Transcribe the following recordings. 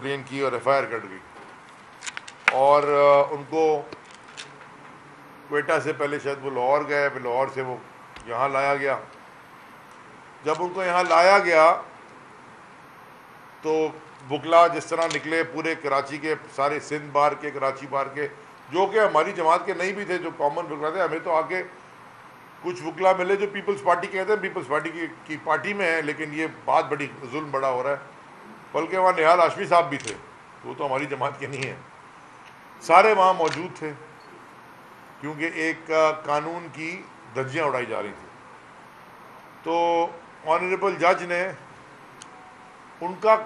Complain की और FIR cut गई और उनको क्वेटा से पहले शायद वो लाहौर गए, फिर लाहौर से वो यहाँ लाया गया। जब उनको यहाँ लाया गया तो बुकला जिस तरह निकले पूरे कराची के, सारे सिंध बार के, कराची बार के, जो कि हमारी जमात के नहीं भी थे, जो कॉमन बुकला थे, हमें तो आके कुछ बुकला मिले जो पीपल्स पार्टी कहते हैं, पीपल्स पार्टी की पार्टी में है, लेकिन ये बात बड़ी जुल्म बड़ा हो रहा है। बल्कि वहाँ निहाल हाशमी साहब भी थे, वो तो हमारी जमात के नहीं हैं, सारे वहाँ मौजूद थे, क्योंकि एक कानून की धज्जियाँ उड़ाई जा रही थी। तो ऑनरेबल जज ने उनका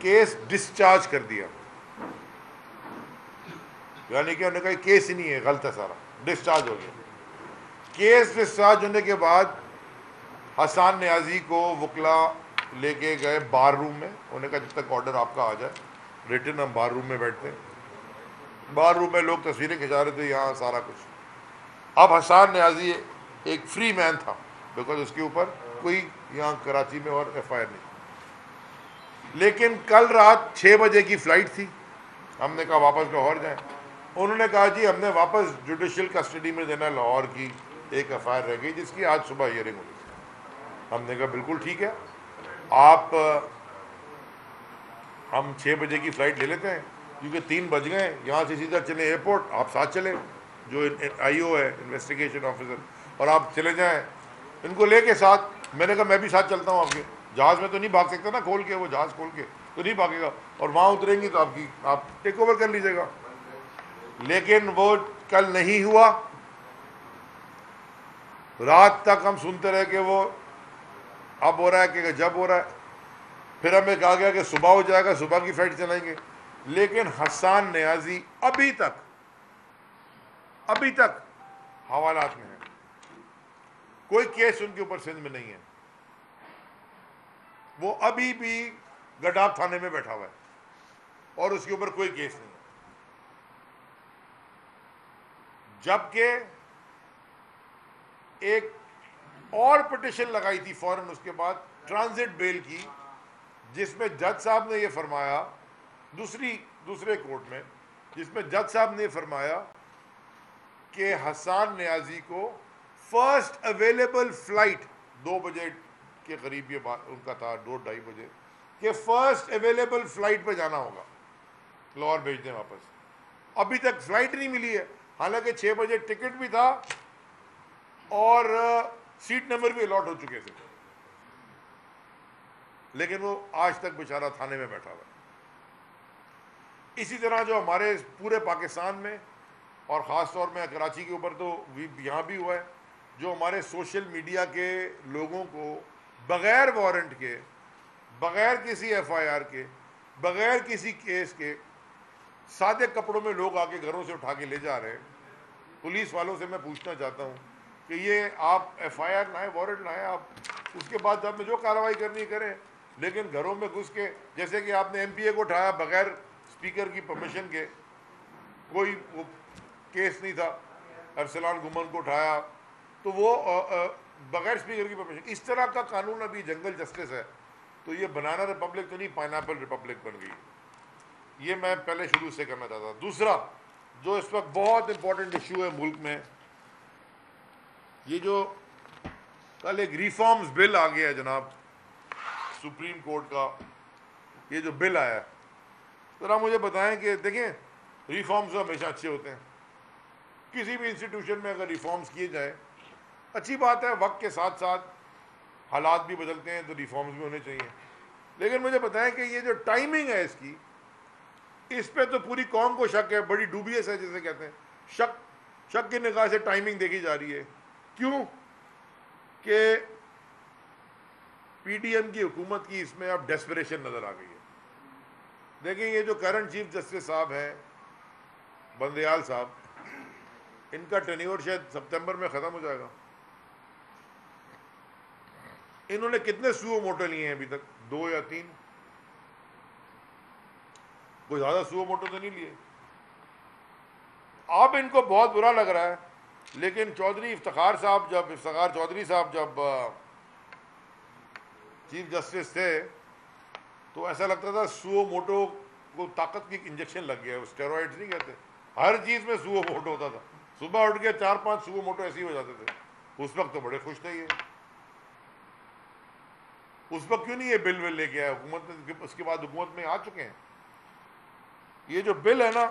केस डिस्चार्ज कर दिया, यानी कि उन्होंने कहा केस ही नहीं है, गलत है सारा, डिस्चार्ज हो गया। केस डिस्चार्ज होने के बाद हसन न्याजी को वकला लेके गए बार रूम में। उन्होंने कहा जब तक ऑर्डर आपका आ जाए रिटर्न, हम बार रूम में बैठते हैं। बार रूम में लोग तस्वीरें खिंचा रहे थे, यहाँ सारा कुछ। अब हसन न्याजी एक फ्री मैन था, बिकॉज उसके ऊपर कोई यहाँ कराची में और FIR नहीं। लेकिन कल रात 6 बजे की फ़्लाइट थी, हमने कहा वापस लाहौर जाएं। उन्होंने कहा जी हमने वापस जुडिशल कस्टडी में देना, लाहौर की एक FIR रह गई जिसकी आज सुबह हियरिंग हुई। हमने कहा बिल्कुल ठीक है, आप हम 6 बजे की फ़्लाइट ले लेते हैं, क्योंकि 3 बज गए, यहाँ से सीधा चले एयरपोर्ट, आप साथ चले, जो IO है इन्वेस्टिगेशन ऑफिसर, और आप चले जाएं इनको लेके साथ। मैंने कहा मैं भी साथ चलता हूँ आपके, जहाज़ में तो नहीं भाग सकता ना खोल के, वो जहाज़ खोल के तो नहीं भागेगा, और वहाँ उतरेंगी तो आप टेक ओवर कर लीजिएगा। लेकिन वो कल नहीं हुआ। रात तक हम सुनते रहे कि वो अब हो रहा है कि जब हो रहा है। फिर हमें कहा गया कि सुबह हो जाएगा, सुबह की फ़्लाइट चलाएंगे। लेकिन हसन न्याजी अभी तक हवालात में है, कोई केस उनके ऊपर सिंध में नहीं है, वो अभी भी गडाफ थाने में बैठा हुआ है और उसके ऊपर कोई केस नहीं है। जबकि एक और पिटिशन लगाई थी फौरन उसके बाद ट्रांजिट बेल की, जिसमें जज साहब ने यह फरमाया, दूसरे कोर्ट में, जिसमें जज साहब ने फरमाया कि हसन न्याजी को फर्स्ट अवेलेबल फ्लाइट 2 बजे के करीब, ये बात उनका था 2-2:30 बजे, कि फर्स्ट अवेलेबल फ्लाइट पे जाना होगा, लाहौर भेज दें वापस। अभी तक फ्लाइट नहीं मिली है, हालांकि 6 बजे टिकट भी था और सीट नंबर भी अलॉट हो चुके थे, लेकिन वो आज तक बेचारा थाने में बैठा हुआ है। इसी तरह जो हमारे पूरे पाकिस्तान में और ख़ास तौर में कराची के ऊपर तो यहाँ भी हुआ है, जो हमारे सोशल मीडिया के लोगों को बग़ैर वारंट के, बग़ैर किसी FIR के, बग़ैर किसी केस के, सादे कपड़ों में लोग आके घरों से उठा के ले जा रहे हैं। पुलिस वालों से मैं पूछना चाहता हूँ कि ये आप FIR लाएँ, वारंट लाएँ, आप उसके बाद जब में जो कार्रवाई करनी करें, लेकिन घरों में घुस के, जैसे कि आपने MPA को उठाया बग़ैर स्पीकर की परमिशन के, कोई वो केस नहीं था, अरसलान गुमन को उठाया तो वो बग़ैर स्पीकर की परमिशन। इस तरह का कानून अभी जंगल जस्टिस है, तो ये बनाना रिपब्लिक तो नहीं, पाइनएप्पल रिपब्लिक बन गई। ये मैं पहले शुरू से करना चाहता था। दूसरा जो इस वक्त बहुत इंपॉर्टेंट इशू है मुल्क में, ये जो कल एक रिफॉर्म्स बिल आ गया है जनाब सुप्रीम कोर्ट का, ये जो बिल आया है, जरा मुझे बताएं कि देखें रिफॉर्म्स तो हमेशा अच्छे होते हैं, किसी भी इंस्टीट्यूशन में अगर रिफॉर्म्स किए जाए अच्छी बात है, वक्त के साथ साथ हालात भी बदलते हैं तो रिफॉर्म्स भी होने चाहिए। लेकिन मुझे बताएं कि ये जो टाइमिंग है इसकी, इस पे तो पूरी कौम को शक है, बड़ी डूबियस है जिसे कहते हैं, शक की निगाह से टाइमिंग देखी जा रही है। क्यों कि PDM की हुकूमत की इसमें अब डेस्परेशन नज़र आ गई है। देखिए ये जो करंट चीफ जस्टिस साहब हैं बंदयाल साहब, इनका टेन्योर शायद सितंबर में ख़त्म हो जाएगा। इन्होंने कितने सुओ मोटो लिए हैं अभी तक? 2 या 3, कोई ज़्यादा सुओ मोटो तो नहीं लिए। अब इनको बहुत बुरा लग रहा है, लेकिन इफ्तिखार चौधरी साहब जब चीफ जस्टिस थे तो ऐसा लगता था सुओ मोटो को ताकत की इंजेक्शन लग गया है, स्टेरॉइड्स नहीं कहते, हर चीज़ में सुओ मोटो होता था। सुबह उठ के 4-5 सुओ मोटो ऐसे ही हो जाते थे। उस वक्त तो बड़े खुश थे ये। उस वक्त क्यों नहीं ये बिल विल लेके आया हुकूमत में? उसके बाद हुकूमत में आ चुके हैं। ये जो बिल है ना,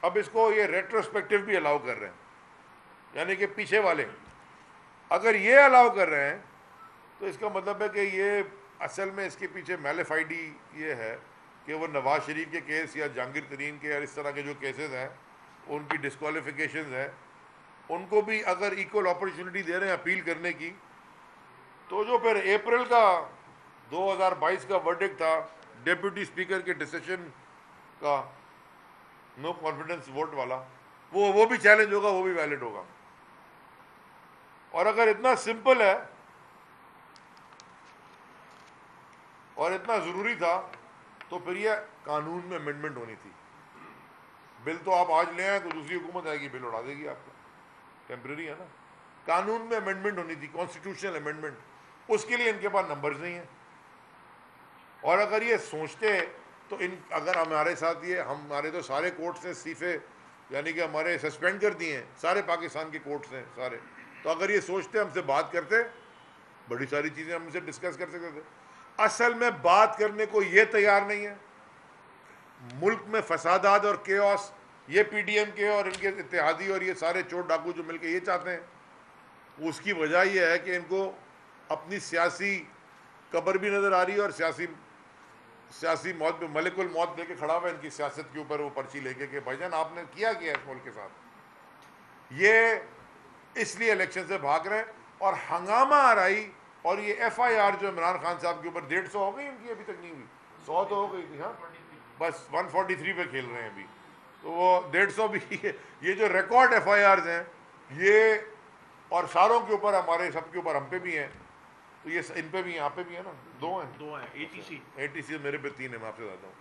अब इसको ये रेट्रोस्पेक्टिव भी अलाउ कर रहे हैं, यानी कि पीछे वाले अगर ये अलाउ कर रहे हैं तो इसका मतलब है कि ये असल में इसके पीछे मैलिफाइडी ये है कि वो नवाज शरीफ के केस या जहांगीर तरीन के या इस तरह के जो केसेस हैं उनकी डिस्क्वालिफिकेशन है, उनको भी अगर इक्वल अपॉर्चुनिटी दे रहे हैं अपील करने की, तो जो फिर अप्रैल का 2022 का वर्डिक्ट था डेप्यूटी स्पीकर के डिसीजन का नो कॉन्फिडेंस वोट वाला, वो भी चैलेंज होगा, वो भी वैलिड होगा। और अगर इतना सिंपल है और इतना ज़रूरी था तो फिर यह कानून में अमेंडमेंट होनी थी। बिल तो आप आज ले आए तो दूसरी हुकूमत आएगी, बिल उड़ा देगी आपका, टेम्परेरी है ना। कानून में अमेंडमेंट होनी थी, कॉन्स्टिट्यूशनल अमेंडमेंट, उसके लिए इनके पास नंबर्स नहीं है। और अगर ये सोचते तो अगर हमारे साथ ये हमारे तो सारे कोर्ट्स ने इस्तीफे यानी कि हमारे सस्पेंड कर दिए हैं, सारे पाकिस्तान के कोर्ट्स हैं सारे, तो अगर ये सोचते हमसे बात करते बड़ी सारी चीज़ें हमसे डिस्कस कर सकते थे। असल में बात करने को ये तैयार नहीं है। मुल्क में फसादात और केओस ये पीडीएम के और इनके इत्तेहादी और ये सारे चोर डाकू जो मिलके ये चाहते हैं। उसकी वजह यह है कि इनको अपनी सियासी कब्र भी नज़र आ रही है और सियासी मौत पे मलिकुल मौत लेके खड़ा हुआ है इनकी सियासत के ऊपर, वो पर्ची लेके कि भाईजान आपने किया इस मुल्क के साथ। ये इसलिए इलेक्शन से भाग रहे हैं और हंगामा आ रही। और ये FIR जो इमरान खान साहब के ऊपर 150 हो गई उनकी, अभी तक नहीं हुई, 100 तो हो गई थी, हाँ बस 143 पे खेल रहे हैं अभी, तो वो 150 भी ये जो रिकॉर्ड FIRs हैं ये, और सारों के ऊपर हमारे सबके ऊपर हम पे भी हैं, तो ये इन पे भी यहाँ पे भी है ना, दो हैं ATC मेरे पे 3 है, मैं आपसे बताता हूँ।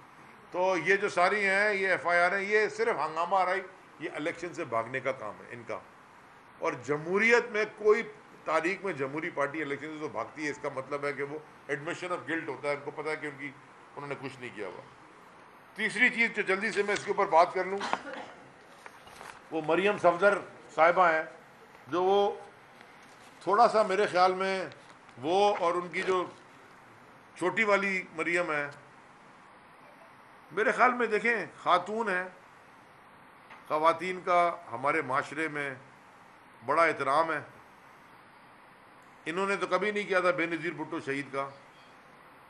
तो ये जो सारी हैं ये FIR हैं, ये सिर्फ हंगामा आ रही, ये इलेक्शन से भागने का काम है इनका। और जमहूरियत में कोई तारीख में जमहूरी पार्टी इलेक्शन से तो भागती है, इसका मतलब है कि वो एडमिशन ऑफ गिल्ट होता है, उनको पता है कि उन्होंने कुछ नहीं किया हुआ। तीसरी चीज़ जो जल्दी से मैं इसके ऊपर बात कर लूँ, वो मरियम सफदर साहिबा हैं, जो वो थोड़ा सा मेरे ख्याल में वो और उनकी जो छोटी वाली मरियम है, मेरे ख्याल में देखें खातून है, ख़वातीन का हमारे माशरे में बड़ा एहतराम है। इन्होंने तो कभी नहीं किया था बेनज़ीर भुट्टो शहीद का,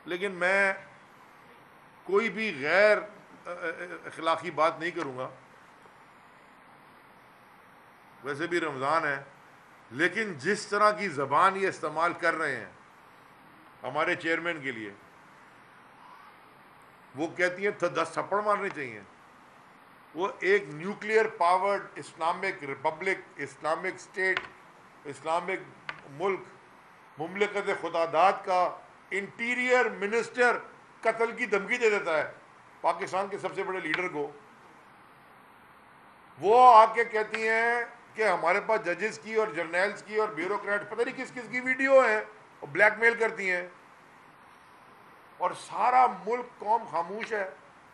लेकिन मैं कोई भी गैर अखलाक़ी बात नहीं करूँगा, वैसे भी रमज़ान है, लेकिन जिस तरह की ज़बान ये इस्तेमाल कर रहे हैं हमारे चेयरमैन के लिए, वो कहती हैं 10 थप्पड़ मारने चाहिए। वो एक nuclear powered Islamic Republic, Islamic state, Islamic मुल्क, मुमलिकत खुदादाद का इंटीरियर मिनिस्टर कत्ल की धमकी दे देता है पाकिस्तान के सबसे बड़े लीडर को। वो आके कहती हैं कि हमारे पास जजेस की और जर्नल्स की और ब्यूरोक्रेट पता नहीं किस किस की वीडियो है, और ब्लैकमेल करती हैं, और सारा मुल्क कौम खामोश है,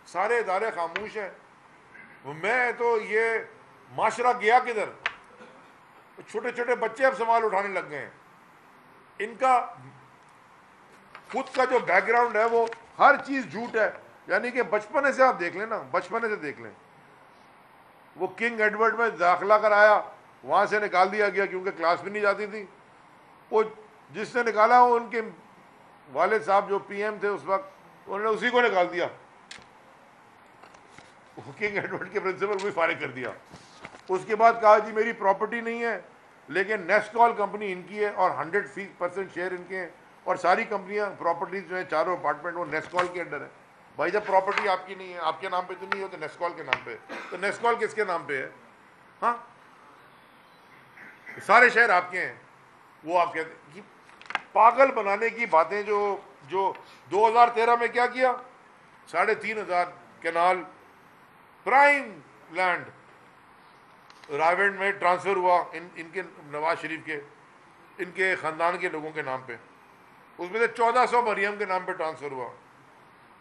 सारे इदारे खामोश हैं। मैं तो ये माशरा गया किधर? छोटे छोटे बच्चे अब सवाल उठाने लग गए हैं। इनका खुद का जो बैकग्राउंड है वो हर चीज़ झूठ है, यानी कि बचपने से आप देख लें ना, बचपने से देख लें। वो किंग एडवर्ड में दाखिला कराया, वहाँ से निकाल दिया गया क्योंकि क्लास भी नहीं जाती थी। वो जिसने निकाला वो उनके वालिद साहब जो PM थे उस वक्त, उन्होंने उसी को निकाल दिया, किंग एडवर्ड के प्रिंसिपल को भी फारिग कर दिया। उसके बाद कहा जी मेरी प्रॉपर्टी नहीं है, लेकिन नेस्कॉल कंपनी इनकी है और 100% शेयर इनके हैं, और सारी कंपनियां प्रॉपर्टीज जो है चारों अपार्टमेंट वो नेस्कॉल के अंडर है। भाई जब प्रॉपर्टी आपकी नहीं है, आपके नाम पे तो नहीं हो, तो नेस्कॉल के नाम पे, तो नेस्कॉल किसके नाम पे है? हाँ, सारे शेयर आपके हैं। वो आप कहते हैं पागल बनाने की बातें। जो 2013 में क्या किया, 3,500 कैनाल प्राइम लैंड रायवेंड में ट्रांसफ़र हुआ इनके नवाज शरीफ के, इनके ख़ानदान के लोगों के नाम पे। उसमें से 1400 मरियम के नाम पे ट्रांसफ़र हुआ।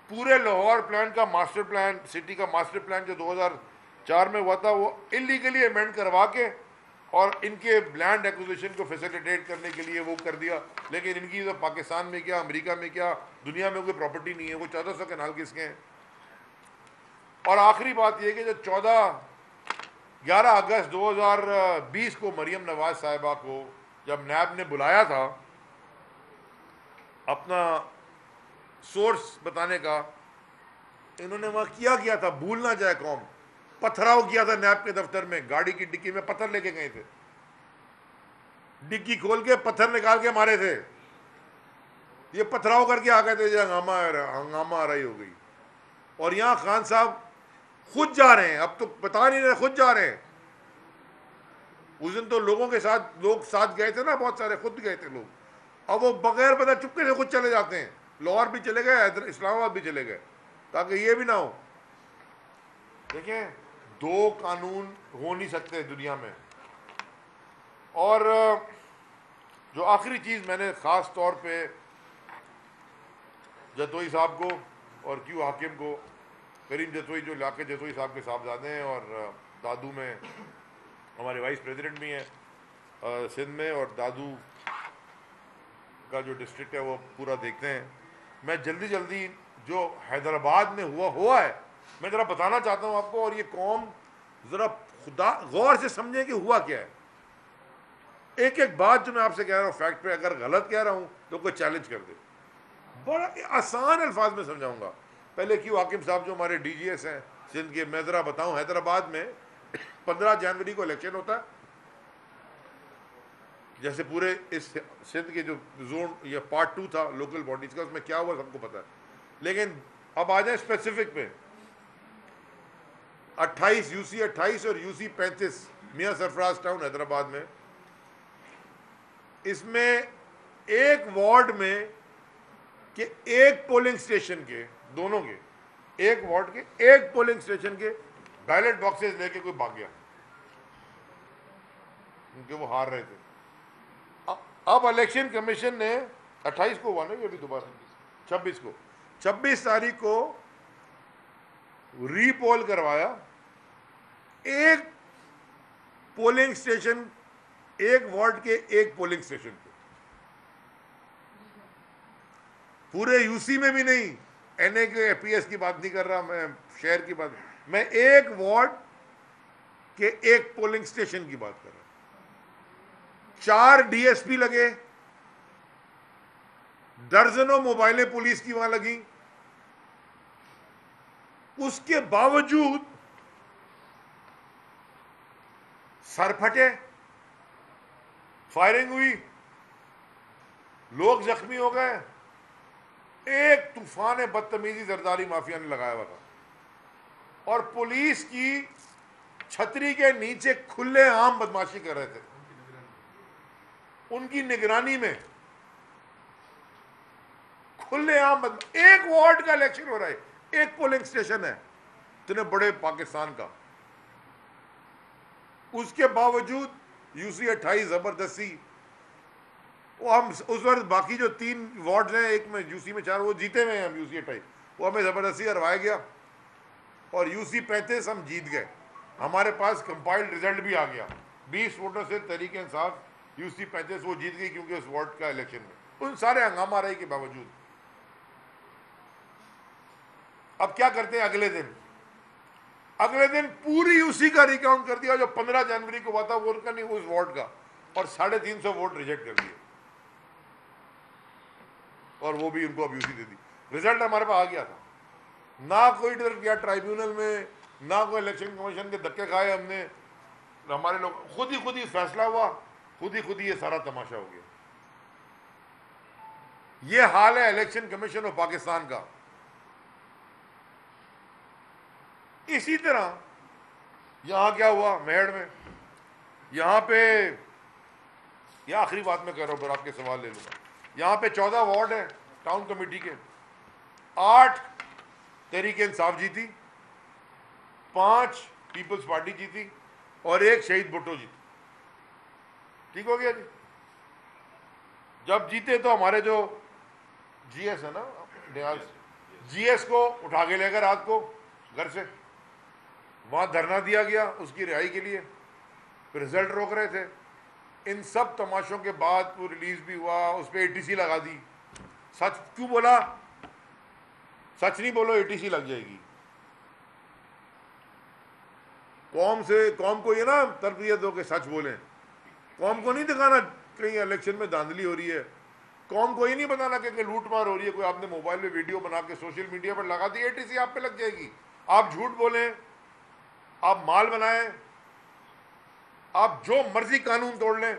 पूरे लाहौर प्लान का मास्टर प्लान, सिटी का मास्टर प्लान जो 2004 में हुआ था, वो इलीगली अमेंड करवा के और इनके लैंड एक्विजिशन को फैसिलिटेट करने के लिए वो कर दिया। लेकिन इनकी तो पाकिस्तान में क्या, अमेरिका में क्या, दुनिया में कोई प्रॉपर्टी नहीं है। वो 1400 कैनाल किसके हैं। और आखिरी बात यह कि जो 11 अगस्त 2020 को मरियम नवाज साहिबा को जब नैब ने बुलाया था अपना सोर्स बताने का, इन्होंने वहां किया था, भूल ना जाए कौम, पथराव किया था नैब के दफ्तर में। गाड़ी की डिक्की में पत्थर लेके गए थे, डिक्की खोल के पत्थर निकाल के मारे थे। ये पथराव करके आ गए थे, हंगामा आराई हो गई। और यहां खान साहब खुद जा रहे हैं, अब तो बता नहीं रहे, खुद जा रहे हैं। उस दिन तो लोगों के साथ लोग साथ गए थे ना, बहुत सारे खुद गए थे लोग। अब वो बगैर पता चुपके से खुद चले जाते हैं। लाहौर भी चले गए, इस्लामाबाद भी चले गए, ताकि ये भी ना हो। देखें, दो कानून हो नहीं सकते दुनिया में। और जो आखिरी चीज़ मैंने ख़ास तौर पे जतोई साहब को और क्यू हाकिम को, करीम जतोई जो इलाके जतोई साहब के साहबजादे हैं, और दादू में हमारे वाइस प्रेसिडेंट भी हैं सिंध में, और दादू का जो डिस्ट्रिक्ट है वो पूरा देखते हैं। मैं जल्दी जो हैदराबाद में हुआ है मैं ज़रा बताना चाहता हूँ आपको, और ये कौम ज़रा खुदा गौर से समझे कि हुआ क्या है। एक एक बात जो मैं आपसे कह रहा हूँ फैक्ट पे, अगर गलत कह रहा हूँ तो कोई चैलेंज कर दे। बड़ा आसान अल्फाज में समझाऊंगा। पहले क्यों हाकिम साहब जो हमारे DGS हैं सिंध के, मैं ज़रा बताऊँ, हैदराबाद में 15 जनवरी को इलेक्शन होता है। जैसे पूरे इस सिंध के जो जोन, ये पार्ट 2 था लोकल बॉडीज का, उसमें क्या हुआ सबको पता है। लेकिन अब आ जाए स्पेसिफिक पे, 28 UC 28 और UC 35 मियाँ सरफराज टाउन हैदराबाद में, इसमें एक वार्ड में कि एक पोलिंग स्टेशन के, दोनों के, एक वार्ड के एक पोलिंग स्टेशन के बैलेट बॉक्सेस लेके कोई भाग गया, क्योंकि वो हार रहे थे। अब इलेक्शन कमीशन ने 28 को हुआ ना, ये भी दोबारा 26 तारीख को रीपोल करवाया। एक पोलिंग स्टेशन, एक वार्ड के एक पोलिंग स्टेशन पे, पूरे UC में भी नहीं, NA के PS की बात नहीं कर रहा मैं, शहर की बात, मैं एक वार्ड के एक पोलिंग स्टेशन की बात कर रहा हूं। 4 DSP लगे, दर्जनों मोबाइलें पुलिस की वहां लगी। उसके बावजूद सर फटे, फायरिंग हुई, लोग जख्मी हो गए। एक तूफान बदतमीजी जरदारी माफिया ने लगाया हुआ था, और पुलिस की छतरी के नीचे खुले आम बदमाशी कर रहे थे। उनकी निगरानी में खुले आम एक वार्ड का इलेक्शन हो रहा है, एक पोलिंग स्टेशन है इतने बड़े पाकिस्तान का। उसके बावजूद UC 28 जबरदस्ती, वो हम उस वक्त बाकी जो 3 वार्ड हैं, एक में UC में 4, वो जीते हुए हैं हम UC 28, वो हमें ज़बरदस्ती हरवाया गया। और UC 35 हम जीत गए, हमारे पास कंपाइल्ड रिजल्ट भी आ गया। 20 वोटों से तहरीक इंसाफ UC 35 वो जीत गई, क्योंकि उस वार्ड का इलेक्शन में उन सारे हंगामा रही के बावजूद। अब क्या करते हैं, अगले दिन पूरी UC का रिकाउंट कर दिया, जो 15 जनवरी को हुआ था वो उनका नहीं, उस वार्ड का, और 350 वोट रिजेक्ट कर दिए, और वो भी उनको अब UC दे दी। रिजल्ट हमारे पास आ गया था, ना कोई डर गया ट्राइब्यूनल में, ना कोई इलेक्शन कमीशन के धक्के खाए हमने, हमारे लोग खुद ही फैसला हुआ, खुद ही ये सारा तमाशा हो गया। ये हाल है इलेक्शन कमीशन ऑफ पाकिस्तान का। इसी तरह यहां क्या हुआ मेहड़ में, यहां पे, यह आखिरी बात मैं कर रहा हूं, फिर आपके सवाल ले लूंगा। यहां पे 14 वार्ड है टाउन कमेटी के, 8 तहरीक इंसाफ जीती, 5 पीपल्स पार्टी जीती, और 1 शहीद भुट्टो जीती। ठीक हो गया जी। जब जीते तो हमारे जो GS है ना, जीएस को उठा के लेकर रात को घर से, वहां धरना दिया गया उसकी रिहाई के लिए, फिर रिजल्ट रोक रहे थे। इन सब तमाशों के बाद वो रिलीज भी हुआ, उस पर एटीसी लगा दी। सच क्यों बोला? सच नहीं बोलो एटीसी लग जाएगी। कौम को ये ना तरबियत हो के सच बोलें, कौम को नहीं दिखाना कहीं इलेक्शन में धांधली हो रही है, कौम को ये नहीं बताना कि लूटमार हो रही है, कोई आपने मोबाइल में वीडियो बना के सोशल मीडिया पर लगा दी, एटीसी आप पे लग जाएगी। आप झूठ बोलें, आप माल बनाएं, आप जो मर्जी कानून तोड़ लें,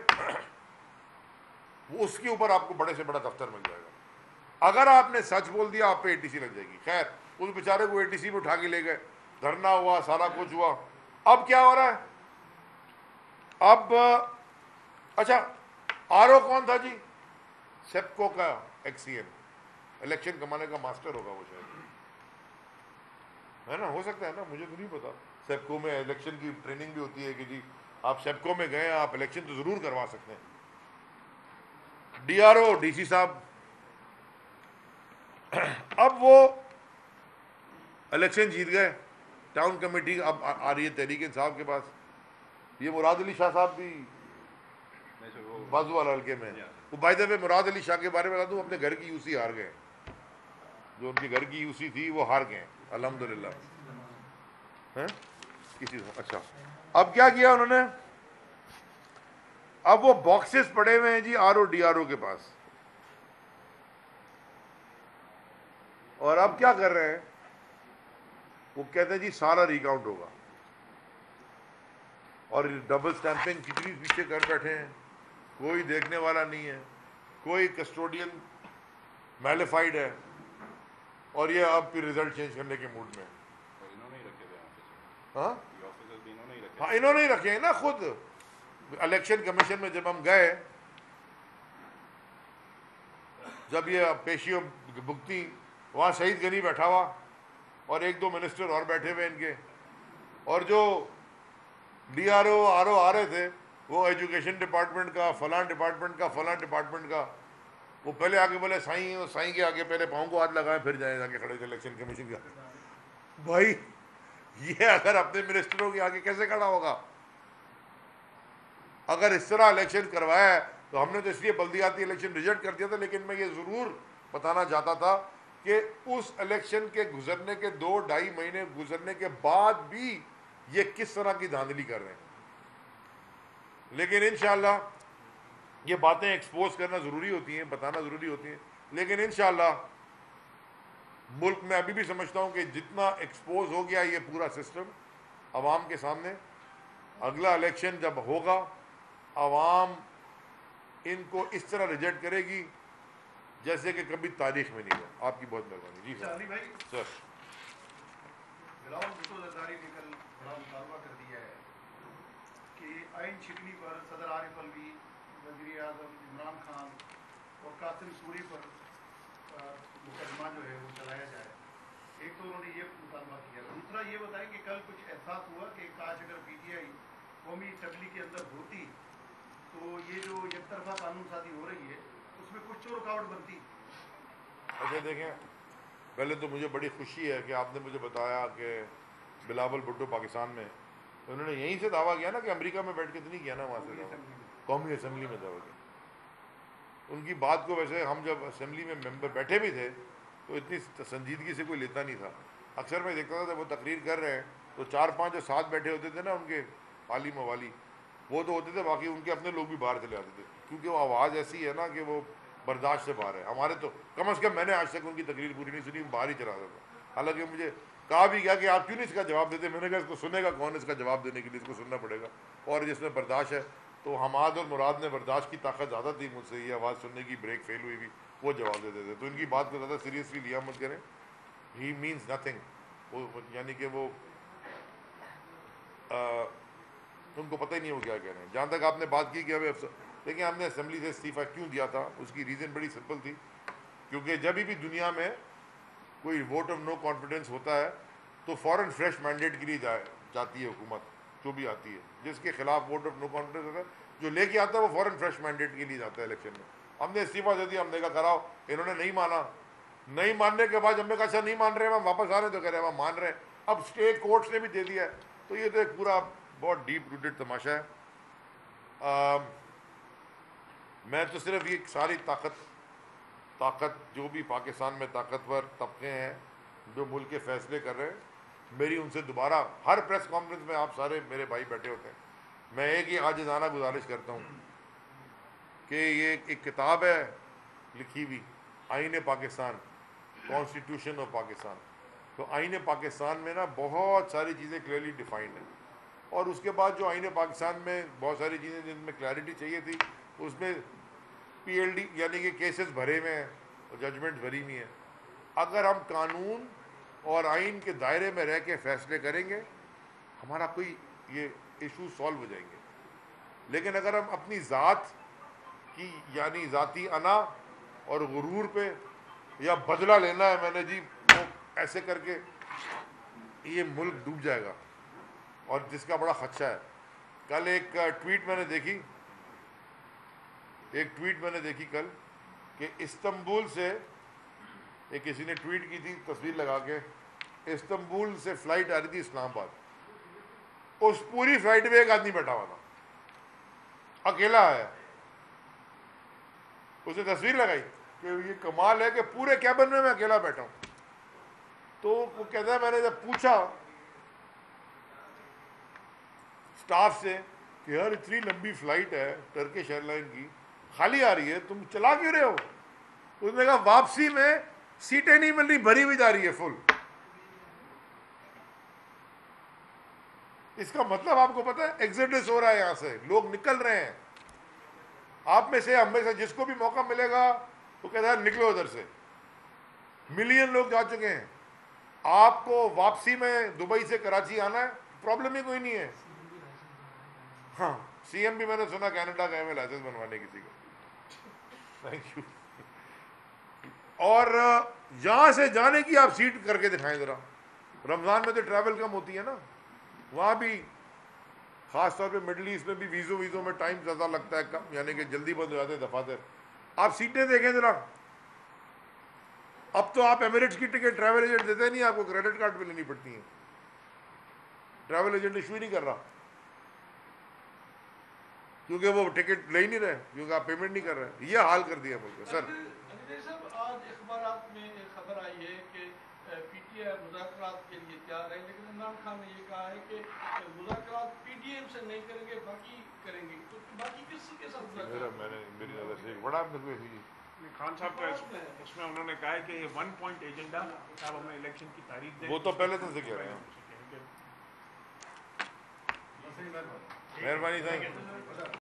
वो उसके ऊपर आपको बड़े से बड़ा दफ्तर मिल जाएगा। अगर आपने सच बोल दिया आप पे एटीसी लग जाएगी। खैर उस बेचारे को एटीसी में उठा के ले गए, धरना हुआ, सारा कुछ हुआ। अब क्या हो रहा है? अब अच्छा, आरओ कौन था जी? सेप्को का एक्सीएम, इलेक्शन कमाने का मास्टर होगा वो शायद, है ना? हो सकता है ना, मुझे तो नहीं पता। सेप्को में इलेक्शन की ट्रेनिंग भी होती है कि जी आप सेप्को में गए, आप इलेक्शन तो जरूर करवा सकते हैं। डीआरओ डीसी साहब, अब वो इलेक्शन जीत गए, टाउन कमेटी अब आ रही है तहरीक इंसाफ के पास। ये मुराद अली शाह साहब भी बाजू वाला हल्के में, वो by the way Murad Ali Shah के बारे में बता दूं, अपने घर की यूसी हार गए। जो उनके घर की यूसी थी वो हार गए अल्हम्दुलिल्लाह। हैं किसी अच्छा, अब क्या किया उन्होंने? अब वो बॉक्सेस पड़े हुए हैं जी आरओ डीआरओ के पास, और अब क्या कर रहे हैं? वो कहते हैं जी सारा रिकाउंट होगा, और डबल स्टैंपिंग कितनी पीछे कर बैठे हैं, कोई देखने वाला नहीं है, कोई कस्टोडियन मैलिफाइड है, और ये अब फिर रिजल्ट चेंज करने के मूड में। हाँ इन्होंने ही रखे हैं ना। खुद इलेक्शन कमीशन में जब हम गए, जब ये पेशी भुगती, वहाँ शहीद गनी बैठा हुआ और एक दो मिनिस्टर और बैठे हुए इनके, और जो डीआरओ आरओ आ रहे थे वो एजुकेशन डिपार्टमेंट का, फलां डिपार्टमेंट का, फलां डिपार्टमेंट का, वो पहले आगे बोले साईं, साईं के आगे पहले पाँव को हाथ लगाए, फिर जाए जाके खड़े थे इलेक्शन कमीशन के आगे। भाई ये अगर अपने मिनिस्टरों के आगे कैसे खड़ा होगा? अगर इस तरह इलेक्शन करवाया है तो हमने तो इसलिए बल्दियाती इलेक्शन रिजेक्ट कर दिया था, लेकिन मैं ये ज़रूर बताना चाहता था कि उस इलेक्शन के गुजरने के 2-2.5 महीने गुजरने के बाद भी ये किस तरह की धांधली कर रहे हैं। लेकिन इंशाअल्लाह ये बातें एक्सपोज करना ज़रूरी होती हैं, बताना ज़रूरी होती हैं, लेकिन इंशाअल्लाह मुल्क में अभी भी समझता हूँ कि जितना एक्सपोज हो गया ये पूरा सिस्टम अवाम के सामने, अगला इलेक्शन जब होगा अवाम इनको इस तरह रिजेक्ट करेगी जैसे कि कभी तारीख में नहीं हुआ। आपकी बहुत मेहरबानी जी सर। सर भुट्टो जरदारी ने कल बड़ा मुतालबा कर दिया है कि आइन शिकनी पर सदर आरिफ अलवी, वज़ीर आज़म इमरान खान और कासिम सूरी पर मुकदमा जो है वो चलाया जाए। एक तो उन्होंने ये मुतालबा किया। दूसरा ये बताएं कि कल कुछ एहसास हुआ कि काश अगर पीटीआई कौमी असम्बली के अंदर होती तो ये जो एक तरफा कानून साजी हो रही है उसमें कुछ तो रुकावट बनती। अच्छा देखें, पहले तो मुझे बड़ी खुशी है कि आपने मुझे बताया कि बिलावल भुट्टो पाकिस्तान में, तो उन्होंने यहीं से दावा किया ना कि अमेरिका में बैठ के तो नहीं किया ना, वहाँ से दावा कौमी असम्बली में दावा किया। उनकी बात को वैसे हम जब असम्बली में मेंबर बैठे भी थे तो इतनी संजीदगी से कोई लेता नहीं था। अक्सर मैं देखता था जब वो तकरीर कर रहे हैं तो 4-5 जो साथ बैठे होते थे ना उनके आली मवाली, वो तो होते थे, बाकी उनके अपने लोग भी बाहर चले आते थे, क्योंकि वो आवाज़ ऐसी है ना कि वो बर्दाश्त से बाहर है। हमारे तो कम से कम मैंने आज तक उनकी तकरीर पूरी नहीं सुनी, बाहर ही चला था। हालांकि मुझे कहा भी गया कि आप क्यों नहीं इसका जवाब देते, मैंने कहा इसको सुनेगा कौन इसका जवाब देने के लिए, इसको सुनना पड़ेगा। और जिसमें बर्दाश्त है, तो हमाद और मुराद ने बर्दाश्त की ताकत ज़्यादा थी मुझसे, ये आवाज़ सुनने की ब्रेक फेल हुई भी, वो जवाब देते थे। तो इनकी बात को ज़्यादा सीरियसली लिया मत करें, ही मीन्स नथिंग, वो यानी कि वो उनको पता ही नहीं वो क्या कह रहे हैं। जहाँ तक आपने बात की कि हमें देखिए हमने असम्बली से इस्तीफ़ा क्यों दिया था, उसकी रीज़न बड़ी सिंपल थी, क्योंकि जब भी दुनिया में कोई वोट ऑफ नो कॉन्फिडेंस होता है तो फ़ौरन फ्रेश मैंडेट के लिए जाती है हुकूमत, जो भी आती है जिसके खिलाफ वोट ऑफ नो कॉन्फिडेंस होता है, जो लेके आता है वो फ़ौरन फ्रेश मैंडेट के लिए जाता है इलेक्शन में। हमने इस्तीफ़ा दे दिया, हमने कहा कराओ, इन्होंने नहीं माना, नहीं मानने के बाद जब मैं कहा अच्छा नहीं मान रहे हम वापस आ रहे, तो कह रहे हैं हम मान रहे हैं। अब स्टेट कोर्ट्स ने भी दे दिया है। तो ये तो एक पूरा बहुत डीप रूटेड तमाशा है। मैं तो सिर्फ ये सारी ताकत जो भी पाकिस्तान में ताकतवर तबके हैं जो मुल्क के फैसले कर रहे हैं, मेरी उनसे दोबारा हर प्रेस कॉन्फ्रेंस में आप सारे मेरे भाई बैठे होते हैं, मैं एक ही आजिज़ाना गुजारिश करता हूँ कि ये एक किताब है लिखी हुई, आईन पाकिस्तान, कॉन्स्टिट्यूशन ऑफ पाकिस्तान। तो आईन पाकिस्तान में ना बहुत सारी चीज़ें क्लियरली डिफाइंड हैं, और उसके बाद जो आईन पाकिस्तान में बहुत सारी चीज़ें जिनमें क्लैरिटी चाहिए थी, उसमें PLD यानी कि केसेस भरे हुए हैं और जजमेंट भरी हुई हैं। अगर हम कानून और आइन के दायरे में रह के फैसले करेंगे, हमारा कोई ये इशू सॉल्व हो जाएंगे। लेकिन अगर हम अपनी ज़ात की यानी ज़ाती अना और गुरूर पे या बदला लेना है मैंने जी, तो ऐसे करके ये मुल्क डूब जाएगा, और जिसका बड़ा खदशा है। कल एक ट्वीट मैंने देखी कल कि इस्तांबुल से एक किसी ने ट्वीट की थी तस्वीर लगा के, इस्तांबुल से फ्लाइट आ रही थी इस्लामाबाद, उस पूरी फ्लाइट में एक आदमी बैठा हुआ था, अकेला आया। उसने तस्वीर लगाई कि ये कमाल है कि पूरे कैबिन में मैं अकेला बैठा हूं। तो वो कहता है मैंने जब पूछा स्टाफ से कि यार इतनी लंबी फ्लाइट है टर्किश एयरलाइन की, खाली आ रही है, तुम चला क्यों रहे हो? उसने कहा वापसी में सीटें नहीं मिल रही, भरी हुई जा रही है फुल। इसका मतलब आपको पता है, एग्जिडस हो रहा है, यहां से लोग निकल रहे हैं। आप में से हम में से जिसको भी मौका मिलेगा वो कहता है निकलो उधर से। मिलियन लोग जा चुके हैं। आपको वापसी में दुबई से कराची आना है, प्रॉब्लम ही कोई नहीं है। हाँ, CM भी मैंने सुना कनाडा गए में लाइसेंस बनवाने किसी को। Thank you. और यहां से जाने की आप सीट करके दिखाएं जरा। रमजान में तो ट्रैवल कम होती है ना, वहां भी खास तौर पे मिडल ईस्ट में भी वीज़ों में टाइम ज़्यादा लगता है, कम यानी कि जल्दी बंद हो जाते हैं दफातर। आप सीटें देखें जरा। अब तो आप एमिरेट्स की टिकट ट्रैवल एजेंट देते नहीं, आपको क्रेडिट कार्ड पे लेनी पड़ती है। ट्रैवल एजेंट इशू ही नहीं कर रहा क्योंकि वो टिकट ले ही नहीं रहे, क्योंकि आप पेमेंट नहीं कर रहे। ये हाल कर दिया मुझे। सर आज अखबारात में एक खबर आई है कि PTI मुज़ाकरात के लिए तैयार है, लेकिन इमरान खान ने ये कहा है कि मुज़ाकरात PTM से नहीं करेंगे, बाकी करेंगे। तो बाकी किसके साथ? मेरी नजर से बड़ा खान साहब का इसमें उन्होंने कहा है कि ये 1 पॉइंट एजेंडा, आप हमें इलेक्शन की तारीख दें। वो तो पहले तो से कह रहे हैं। मेहरबानी।